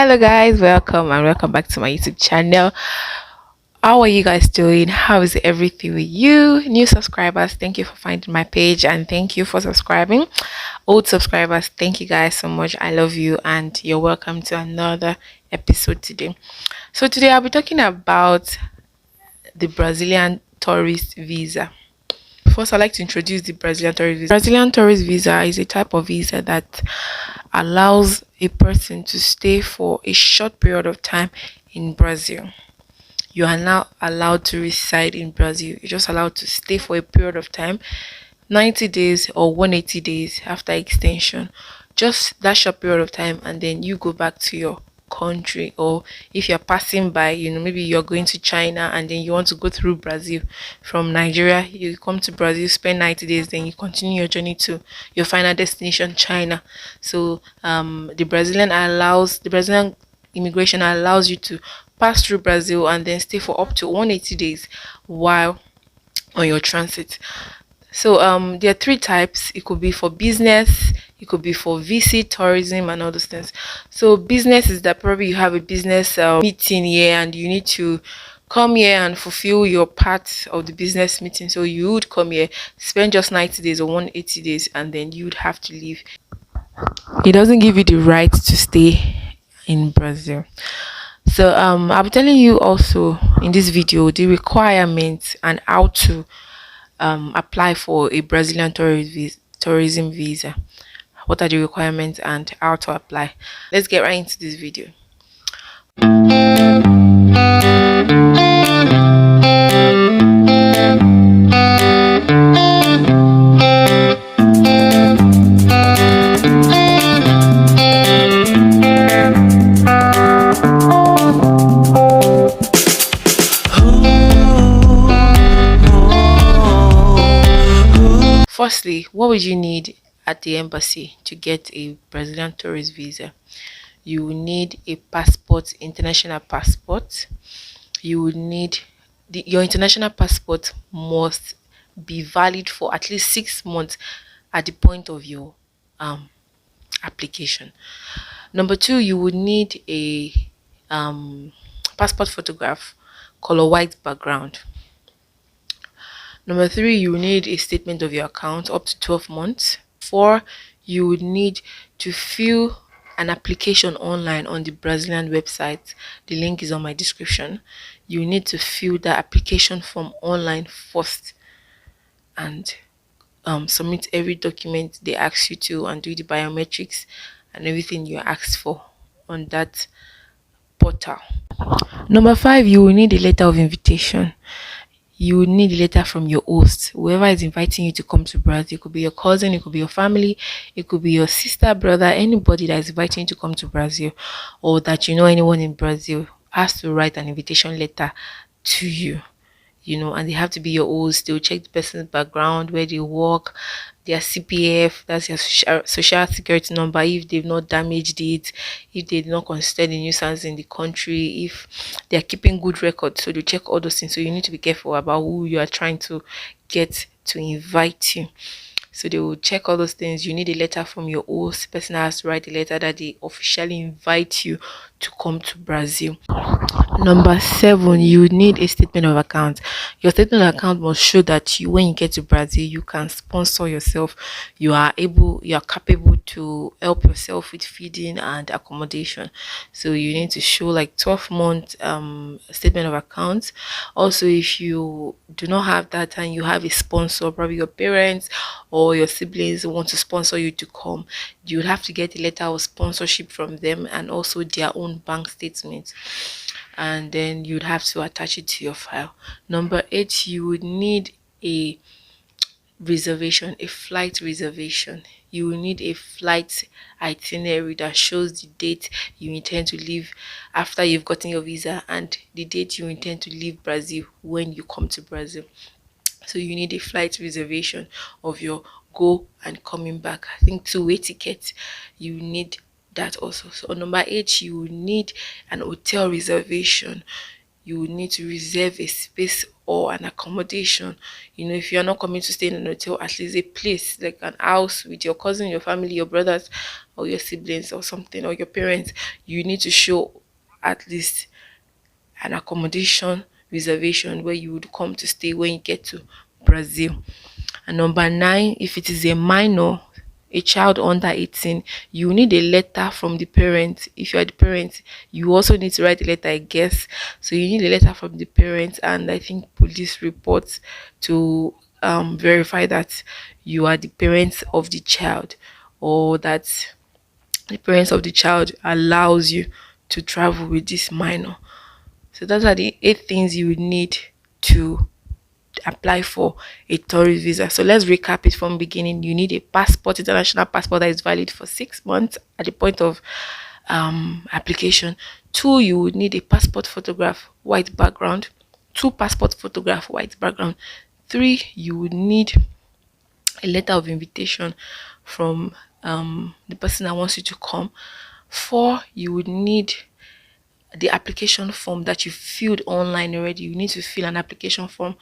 Hello guys, welcome and welcome back to my YouTube channel. How are you guys doing? How is everything with you? New subscribers, thank you for finding my page and thank you for subscribing. Old subscribers, thank you guys so much. I love you and you're welcome to another episode today. So today I'll be talking about the Brazilian tourist visa. First, I'd like to introduce the Brazilian tourist visa. Brazilian tourist visa is a type of visa that allows a person to stay for a short period of time in Brazil. You are now allowed to reside in Brazil. You're just allowed to stay for a period of time, 90 days or 180 days after extension. Just that short period of time, and then you go back to your country. Or if you're passing by, maybe you're going to China and then you want to go through Brazil from Nigeria, you come to Brazil, spend 90 days, then you continue your journey to your final destination, China. So the Brazilian immigration allows you to pass through Brazil and then stay for up to 180 days while on your transit. So there are three types. It could be for business, it could be for visit, tourism, and all those things. So business is that probably you have a business meeting here and you need to come here and fulfill your part of the business meeting. So you would come here, spend just 90 days or 180 days, and then you would have to leave. It doesn't give you the right to stay in Brazil. So I'll be telling you also in this video the requirements and how to apply for a Brazilian tourism visa. What are the requirements and how to apply? Let's get right into this video. Firstly, what would you need at the embassy to get a Brazilian tourist visa? You will need a passport, international passport. You will need your international passport must be valid for at least 6 months at the point of your application. Number two, you would need a passport photograph, color white background. Number three, you will need a statement of your account up to 12 months. Four, you would need to fill an application online on the Brazilian website. The link is on my description. You need to fill the application form online first and submit every document they ask you to and do the biometrics and everything you asked for on that portal. Number five, you will need a letter of invitation. You would need a letter from your host, whoever is inviting you to come to Brazil. It could be your cousin, it could be your family, it could be your sister, brother, anybody that is inviting you to come to Brazil, or that you know anyone in Brazil has to write an invitation letter to you. And they have to be your host. They'll check the person's background, where they work, their CPF, that's your social security number, if they've not damaged it, if they did not consider the nuisance in the country, if they're keeping good records. So they check all those things. So you need to be careful about who you are trying to get to invite you. So they will check all those things. You need a letter from your host. The person has to write a letter that they officially invite you to come to Brazil. Number seven, you need a statement of account. Your statement of account must show that when you get to Brazil, you can sponsor yourself. You are capable to help yourself with feeding and accommodation. So you need to show like 12-month statement of account. Also, if you do not have that and you have a sponsor, probably your parents or your siblings want to sponsor you to come, you would have to get a letter of sponsorship from them and also their own bank statement, and then you'd have to attach it to your file. Number eight, you would need a flight reservation. You will need a flight itinerary that shows the date you intend to leave after you've gotten your visa and the date you intend to leave Brazil when you come to Brazil. So you need a flight reservation of your go and coming back. I think two-way tickets. You need that also. So number eight, you will need an hotel reservation. you would need to reserve a space or an accommodation. If you're not coming to stay in an hotel, at least a place like an house with your cousin, your family, your brothers, or your siblings, or something, or your parents. You need to show at least an accommodation reservation where you would come to stay when you get to Brazil. And number nine, if it is a minor, a child under 18, you need a letter from the parent. If you are the parent, you also need to write a letter, I guess. So you need a letter from the parent, and I think police reports to verify that you are the parents of the child, or that the parents of the child allows you to travel with this minor. So those are the eight things you would need to apply for a tourist visa. So let's recap it from beginning. You need a passport, international passport that is valid for 6 months at the point of application. Two, you would need a passport photograph, white background. Two passport photograph, white background. Three, you would need a letter of invitation from the person that wants you to come. Four, you would need the application form that you filled online already. You need to fill an application form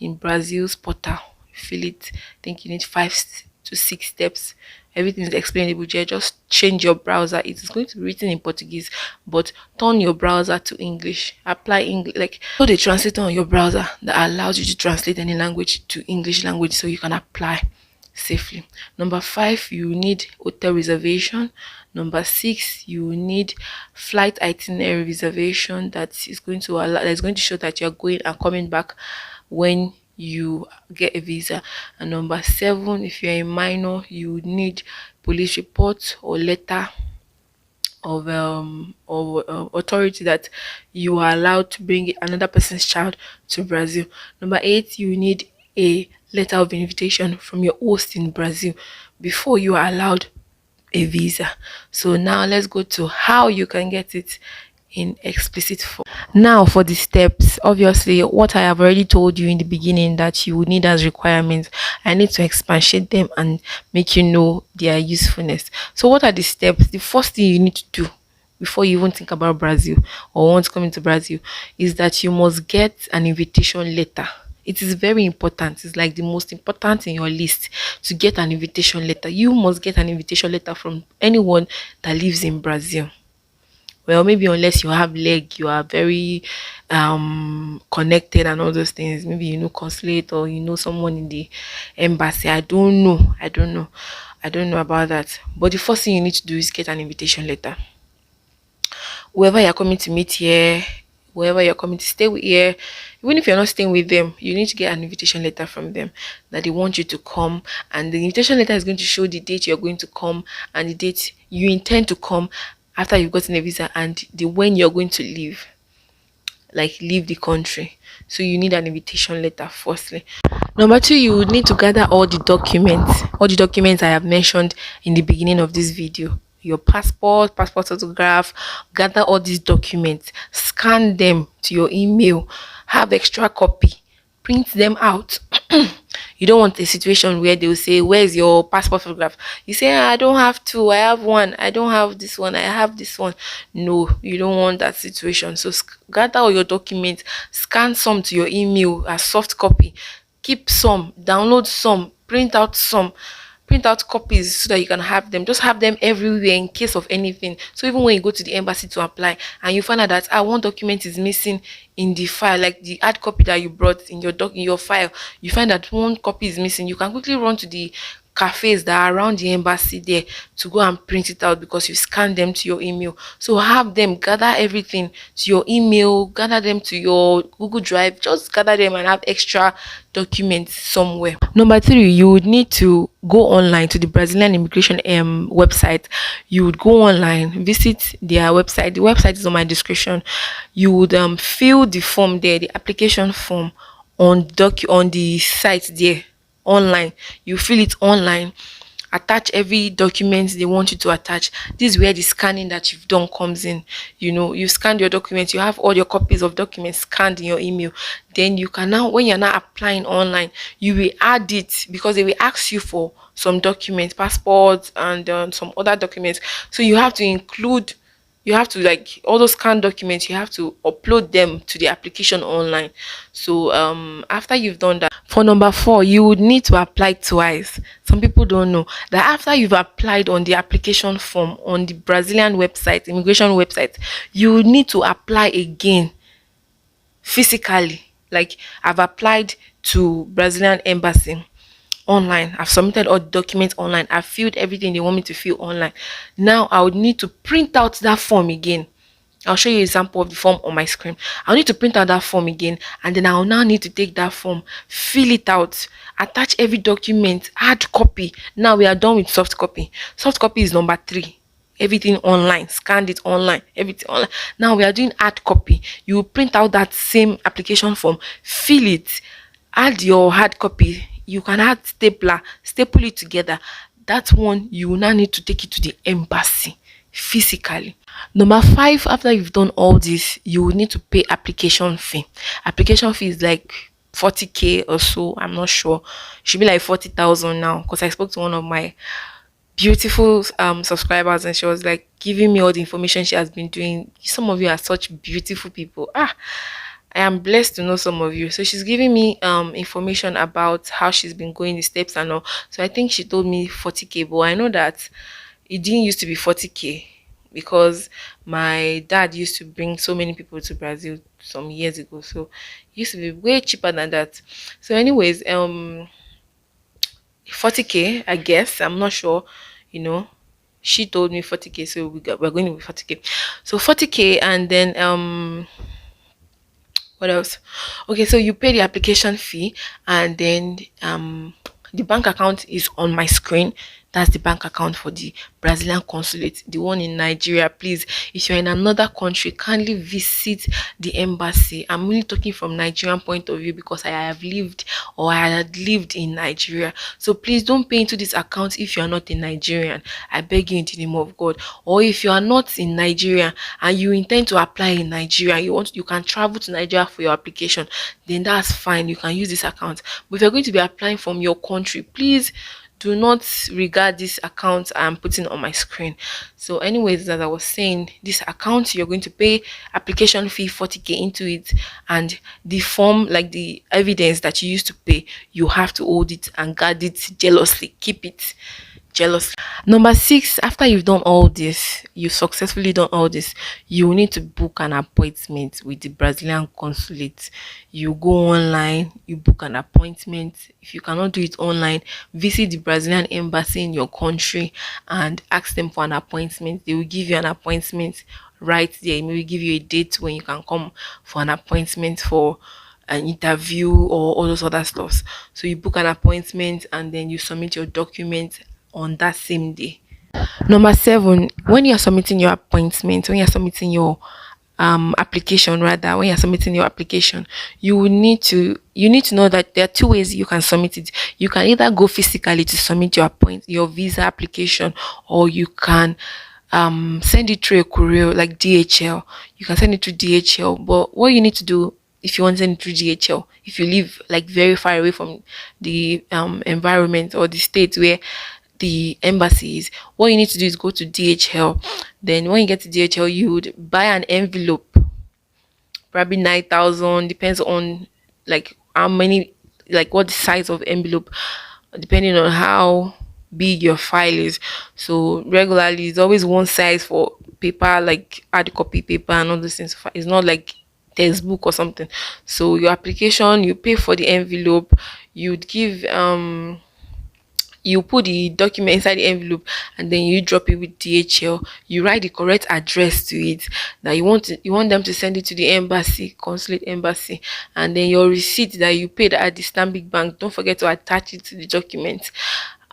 in Brazil's portal. Fill it. I think you need 5 to 6 steps. Everything is explainable there. Just change your browser. It is going to be written in Portuguese, but turn your browser to English. Apply English, like so the translator on your browser that allows you to translate any language to English language, so you can apply safely. Number five, you need hotel reservation. Number six, you need flight itinerary reservation that is going to allow, that's going to show that you're going and coming back when you get a visa. And number seven, if you're a minor, you need police report or letter of authority that you are allowed to bring another person's child to Brazil. Number eight, you need a letter of invitation from your host in Brazil before you are allowed a visa. So now let's go to how you can get it in explicit form. Now for the steps, obviously what I have already told you in the beginning that you would need as requirements, I need to expatiate them and make you know their usefulness. So what are the steps? The first thing you need to do before you even think about Brazil or want to come into Brazil is that you must get an invitation letter. It is very important. It's like the most important in your list to get an invitation letter. You must get an invitation letter from anyone that lives in Brazil. Well, maybe unless you have leg, you are very connected and all those things. Maybe you know consulate or you know someone in the embassy. I don't know. I don't know about that. But the first thing you need to do is get an invitation letter. Whoever you're coming to meet here, whoever you're coming to stay with here, even if you're not staying with them, you need to get an invitation letter from them that they want you to come. And the invitation letter is going to show the date you're going to come and the date you intend to come after you've gotten a visa, and the when you're going to leave, like leave the country. So you need an invitation letter firstly. Number two, you would need to gather all the documents I have mentioned in the beginning of this video. Your passport photograph, gather all these documents, scan them to your email, have extra copy, print them out. You don't want a situation where they'll say, where's your passport photograph? You say, I don't have two, I have one, I don't have this one, I have this one. No, you don't want that situation. So gather all your documents, scan some to your email as soft copy, keep some, download some, print out copies so that you can have them. Just have them everywhere in case of anything. So even when you go to the embassy to apply and you find out that one document is missing in the file, like the hard copy that you brought in your file, you find that one copy is missing, you can quickly run to the cafes that are around the embassy there to go and print it out because you scanned them to your email. So have them, gather everything to your email, gather them to your Google Drive, just gather them and have extra documents somewhere. Number three, you would need to go online to the Brazilian immigration website. You would go online, visit their website. The website is on my description. You would fill the form there, the application form on the site there online. You fill it online, attach every document they want you to attach. This is where the scanning that you've done comes in. You scanned your documents, you have all your copies of documents scanned in your email. Then you can now, when you're now applying online, you will add it because they will ask you for some documents, passports and some other documents. So you have to include you have to, like, all those scanned documents, you have to upload them to the application online. So after you've done that, for number 4, you would need to apply twice. Some people don't know that after you've applied on the application form on the Brazilian website, immigration website, you would need to apply again physically. Like, I've applied to Brazilian embassy online, I've submitted all the documents online, I've filled everything they want me to fill online. Now I would need to print out that form again. I'll show you an example of the form on my screen. I'll need to print out that form again, and then I'll now need to take that form, fill it out, attach every document, hard copy. Now we are done with soft copy. Soft copy is number 3. Everything online, scanned it online, everything online. Now we are doing hard copy. You will print out that same application form, fill it, add your hard copy. You can add stapler, staple it together. That one, you will now need to take it to the embassy physically. Number 5, after you've done all this, you will need to pay application fee. Application fee is like 40k or so. I'm not sure. It should be like 40,000 now, because I spoke to one of my beautiful subscribers, and she was like giving me all the information she has been doing. Some of you are such beautiful people. I am blessed to know some of you. So she's giving me information about how she's been going, the steps and all. So I think she told me 40k, but I know that it didn't used to be 40k, because my dad used to bring so many people to Brazil some years ago. So it used to be way cheaper than that. So anyways, 40k, I guess. I'm not sure, you know. She told me 40k, so we're going with 40k. So 40k, and then what else? Okay, so you pay the application fee, and then the bank account is on my screen. That's the bank account for the Brazilian consulate, the one in Nigeria. Please, if you're in another country, kindly visit the embassy. I'm really talking from Nigerian point of view, because I have lived, or I had lived in Nigeria. So please don't pay into this account if you are not a Nigerian. I beg you in the name of God. Or if you are not in Nigeria and you intend to apply in Nigeria, you can travel to Nigeria for your application, then that's fine. You can use this account. But if you're going to be applying from your country, please do not regard this account I'm putting on my screen. So anyways, as I was saying, this account, you're going to pay application fee 40k into it, and the form, like the evidence that you used to pay, you have to hold it and guard it jealously. Keep it jealously. Number 6, after you've done all this, you've successfully done all this, you need to book an appointment with the Brazilian consulate. You go online, you book an appointment. If you cannot do it online, visit the Brazilian embassy in your country and ask them for an appointment. They will give you an appointment right there. Maybe give you a date when you can come for an appointment for an interview or all those other stuff. So you book an appointment, and then you submit your documents on that same day. Number 7, when you're submitting your appointment, when you're submitting your application, rather, when you're submitting your application, you need to know that there are 2 ways you can submit it. You can either go physically to submit your visa application, or you can send it through a courier like DHL. You can send it through DHL, but what you need to do, if you want to send it through DHL, if you live like very far away from the environment or the state where the embassy is, what you need to do is go to DHL. Then when you get to DHL, you would buy an envelope, probably 9,000, depends on like how many, like what the size of envelope, depending on how big your file is. So regularly, it's always one size for paper, like hard copy paper and all those things. It's not like textbook or something. So your application, you pay for the envelope, you'd give you put the document inside the envelope, and then you drop it with DHL. You write the correct address to it that you want them to send it to the embassy, consulate embassy, and then your receipt that you paid at the Stanbic Bank, don't forget to attach it to the document.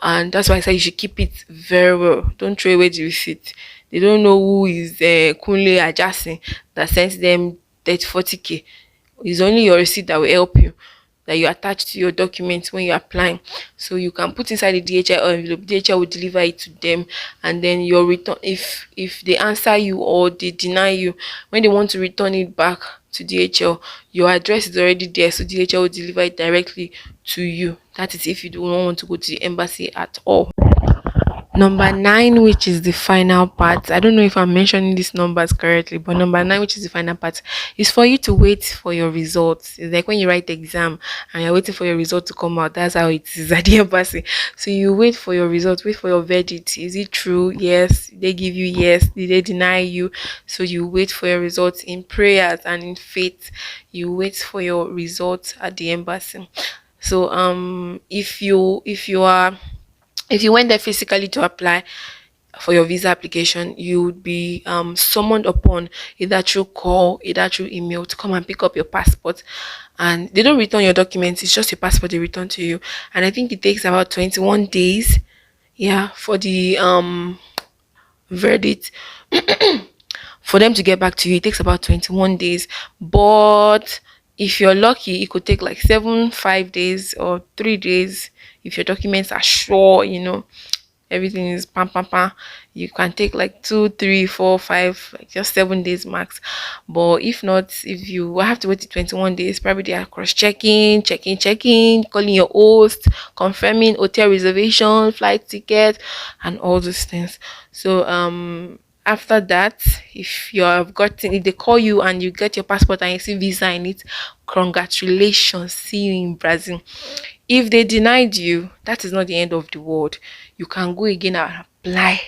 And that's why I say you should keep it very well. Don't throw away the receipt. They don't know who is Kunle Ajasin that sends them 40k. It's only your receipt that will help you, that you attach to your documents when you're applying. So you can put inside the DHL envelope. DHL will deliver it to them, and then your return, if they answer you or they deny you, when they want to return it back to DHL, your address is already there, so DHL will deliver it directly to you. That is if you do not want to go to the embassy at all. Number nine, which is the final part. I don't know if I'm mentioning these numbers correctly, but number nine, which is the final part, is for you to wait for your results. It's like when you write the exam and you're waiting for your result to come out. That's how it is at the embassy. So you wait for your results, wait for your verdict. Is it true? Yes. Did they give you yes? Did they deny you? So you wait for your results in prayers and in faith. You wait for your results at the embassy. So if you went there physically to apply for your visa application, you would be summoned upon either through call, either through email to come and pick up your passport. And they don't return your documents, it's just your passport they return to you. And I think it takes about 21 days, yeah, for the verdict for them to get back to you. It takes about 21 days. But if you're lucky, it could take like 5 days or 3 days if your documents are sure, everything is pam pam pam. You can take like 2, 3, 4, 5, like just 7 days max. But if not, if you have to wait till 21 days, probably they are cross-checking, checking, calling your host, confirming hotel reservation, flight ticket, and all those things. So after that, if they call you and you get your passport and you see visa in it, congratulations, see you in Brazil. If they denied you, that is not the end of the world. You can go again and apply.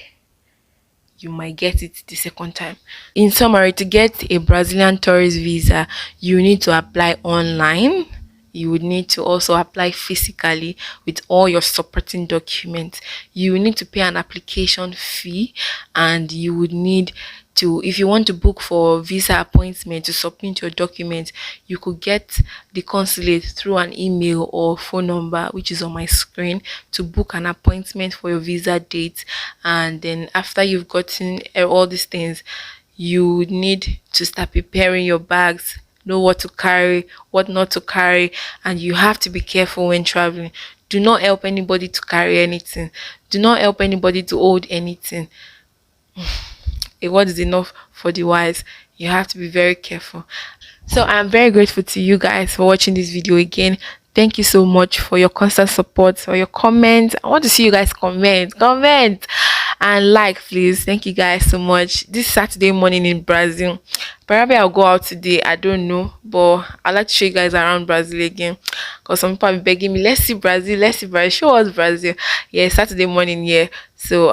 You might get it the second time. In summary, to get a Brazilian tourist visa, you need to apply online. You would need to also apply physically with all your supporting documents. You will need to pay an application fee, and you would need to, if you want to book for visa appointment to submit your documents, you could get the consulate through an email or phone number which is on my screen to book an appointment for your visa date. And then after you've gotten all these things, you need to start preparing your bags, know what to carry, what not to carry, and you have to be careful when traveling. Do not help anybody to carry anything. Do not help anybody to hold anything. A word is enough for the wise. You have to be very careful. So I'm very grateful to you guys for watching this video again. Thank you so much for your constant support, for your comments. I want to see you guys comment and like, please. Thank you guys so much. This Saturday morning in Brazil, probably I'll go out today, I don't know, but I'd like to show you guys around Brazil again, because some people have been begging me, let's see Brazil, show us Brazil. Yeah, Saturday morning, yeah. So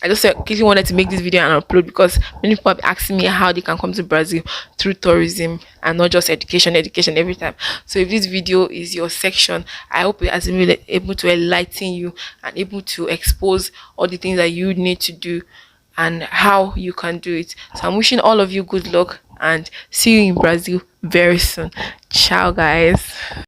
I just quickly wanted to make this video and upload because many people have asking me how they can come to Brazil through tourism and not just education every time. So if this video is your section, I hope it has been really able to enlighten you and able to expose all the things that you need to do and how you can do it. So I'm wishing all of you good luck and see you in Brazil very soon. Ciao, guys.